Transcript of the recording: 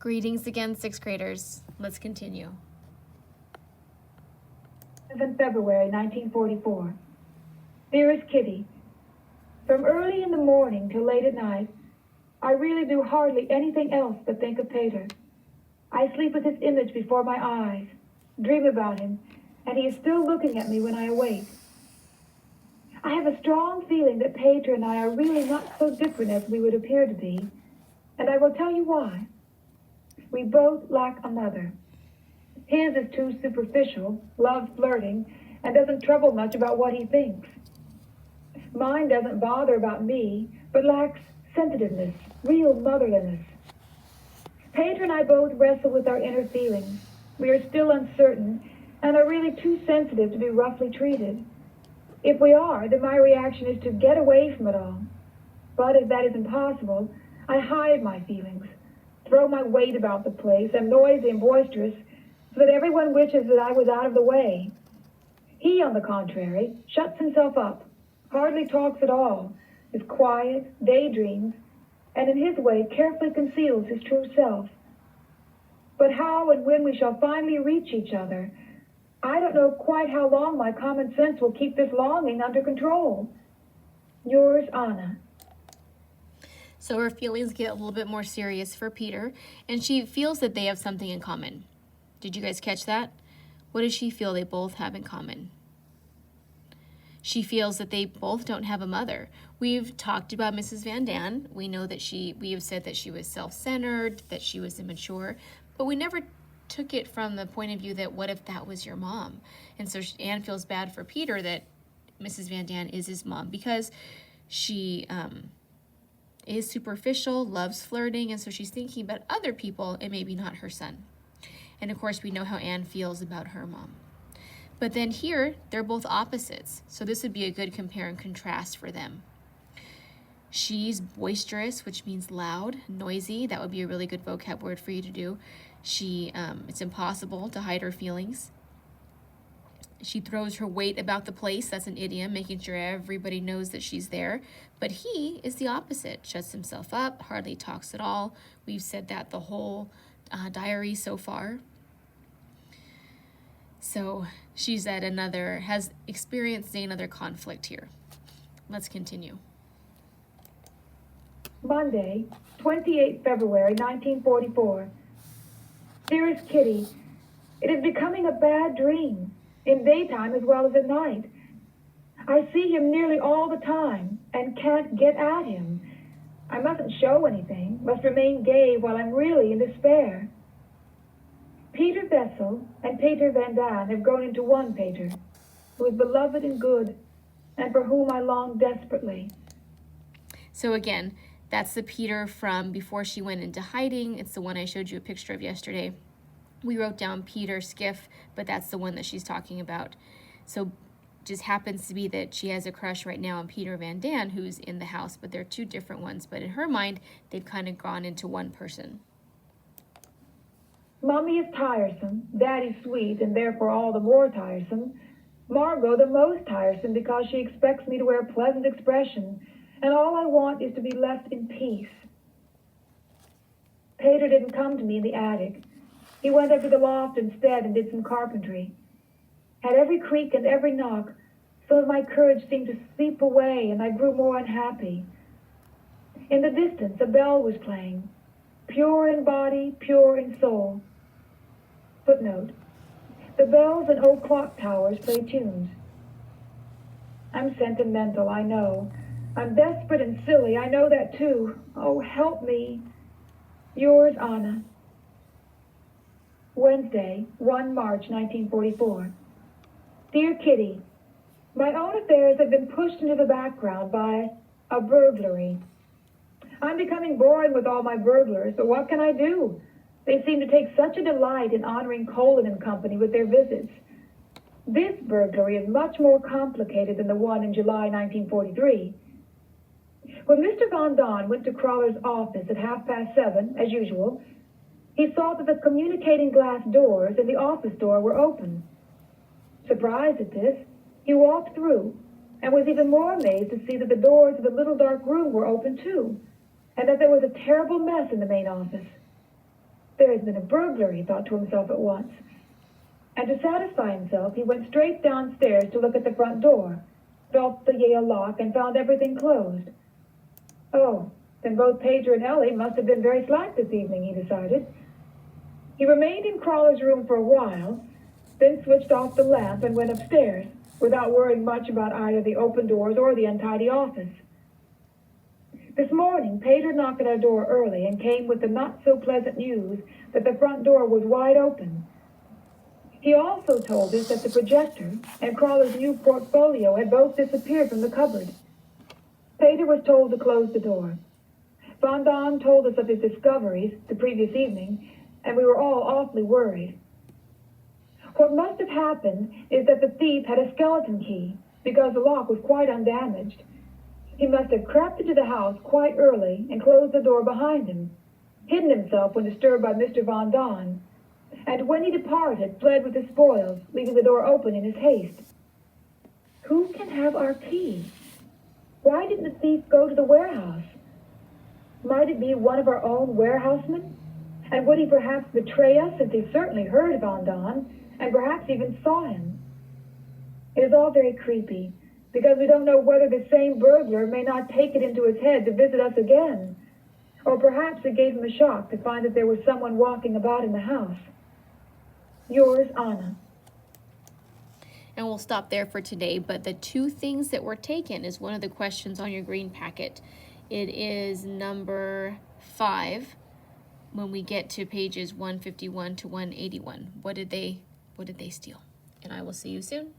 Greetings again, sixth graders. Let's continue. 7 February 1944. Dearest Kitty, from early in the morning till late at night, I really do hardly anything else but think of Peter. I sleep with his image before my eyes, dream about him, and he is still looking at me when I awake. I have a strong feeling that Peter and I are really not so different as we would appear to be, and I will tell you why. We both lack a mother. His is too superficial, loves flirting, and doesn't trouble much about what he thinks. Mine doesn't bother about me, but lacks sensitiveness, real motherliness. Peter and I both wrestle with our inner feelings. We are still uncertain and are really too sensitive to be roughly treated. If we are, then my reaction is to get away from it all. But if that is impossible, I hide my feelings, throw my weight about the place, am noisy and boisterous, so that everyone wishes that I was out of the way. He, on the contrary, shuts himself up, hardly talks at all, is quiet, daydreams, and in his way carefully conceals his true self. But how and when we shall finally reach each other, I don't know quite how long my common sense will keep this longing under control. Yours, Anna. So her feelings get a little bit more serious for Peter, and she feels that they have something in common. Did you guys catch that? What does she feel they both have in common? She feels that they both don't have a mother. We've talked about Mrs. Van Daan. We know that we have said that she was self-centered, that she was immature, but we never took it from the point of view that what if that was your mom? And so Anne feels bad for Peter that Mrs. Van Daan is his mom because she is superficial, loves flirting, and so she's thinking about other people and maybe not her son. And of course, we know how Anne feels about her mom. But then here, they're both opposites. So this would be a good compare and contrast for them. She's boisterous, which means loud, noisy. That would be a really good vocab word for you to do. It's impossible to hide her feelings. She throws her weight about the place. That's an idiom, making sure everybody knows that she's there. But he is the opposite, shuts himself up, hardly talks at all. We've said that the whole diary so far. So has experienced another conflict here. Let's continue. Monday, 28 February 1944. Dearest Kitty, it is becoming a bad dream, in daytime as well as at night. I see him nearly all the time and can't get at him. I mustn't show anything, must remain gay while I'm really in despair. Peter Vessel and Peter Van Daan have grown into one Peter, who is beloved and good, and for whom I long desperately. So again, that's the Peter from before she went into hiding. It's the one I showed you a picture of yesterday. We wrote down Peter Skiff, but that's the one that she's talking about. So just happens to be that she has a crush right now on Peter Van Daan, who's in the house, but they're two different ones. But in her mind, they've kind of gone into one person. Mommy is tiresome, Daddy's sweet, and therefore all the more tiresome. Margot the most tiresome because she expects me to wear pleasant expression, and all I want is to be left in peace. Peter didn't come to me in the attic. He went up to the loft instead and did some carpentry. At every creak and every knock, some of my courage seemed to seep away, and I grew more unhappy. In the distance, a bell was playing, pure in body, pure in soul. Footnote: the bells in old clock towers play tunes. I'm sentimental, I know. I'm desperate and silly, I know that too. Oh, help me. Yours, Anna. Wednesday, 1 March 1944. Dear Kitty, my own affairs have been pushed into the background by a burglary. I'm becoming boring with all my burglars, but what can I do? They seem to take such a delight in honoring Colin and Company with their visits. This burglary is much more complicated than the one in July 1943. When Mr. Van Daan went to Crawler's office at 7:30, as usual, he saw that the communicating glass doors in the office door were open. Surprised at this, he walked through and was even more amazed to see that the doors of the little dark room were open too, and that there was a terrible mess in the main office. There has been a burglar, he thought to himself at once. And to satisfy himself, he went straight downstairs to look at the front door, felt the Yale lock, and found everything closed. Oh, then both Pager and Ellie must have been very slack this evening, he decided. He remained in Crawler's room for a while, then switched off the lamp and went upstairs, without worrying much about either the open doors or the untidy office. This morning, Pager knocked at our door early and came with the not-so-pleasant news that the front door was wide open. He also told us that the projector and Crawler's new portfolio had both disappeared from the cupboard. Pater was told to close the door. Von Don told us of his discoveries the previous evening, and we were all awfully worried. What must have happened is that the thief had a skeleton key, because the lock was quite undamaged. He must have crept into the house quite early and closed the door behind him, hidden himself when disturbed by Mr. Von Don, and when he departed, fled with his spoils, leaving the door open in his haste. Who can have our key? Why didn't the thief go to the warehouse? Might it be one of our own warehousemen? And would he perhaps betray us, since he certainly heard Von Don, and perhaps even saw him? It is all very creepy, because we don't know whether the same burglar may not take it into his head to visit us again. Or perhaps it gave him a shock to find that there was someone walking about in the house. Yours, Anna. And we'll stop there for today, but the two things that were taken is one of the questions on your green packet. It is number 5 when we get to pages 151 to 181. What did they steal? And I will see you soon.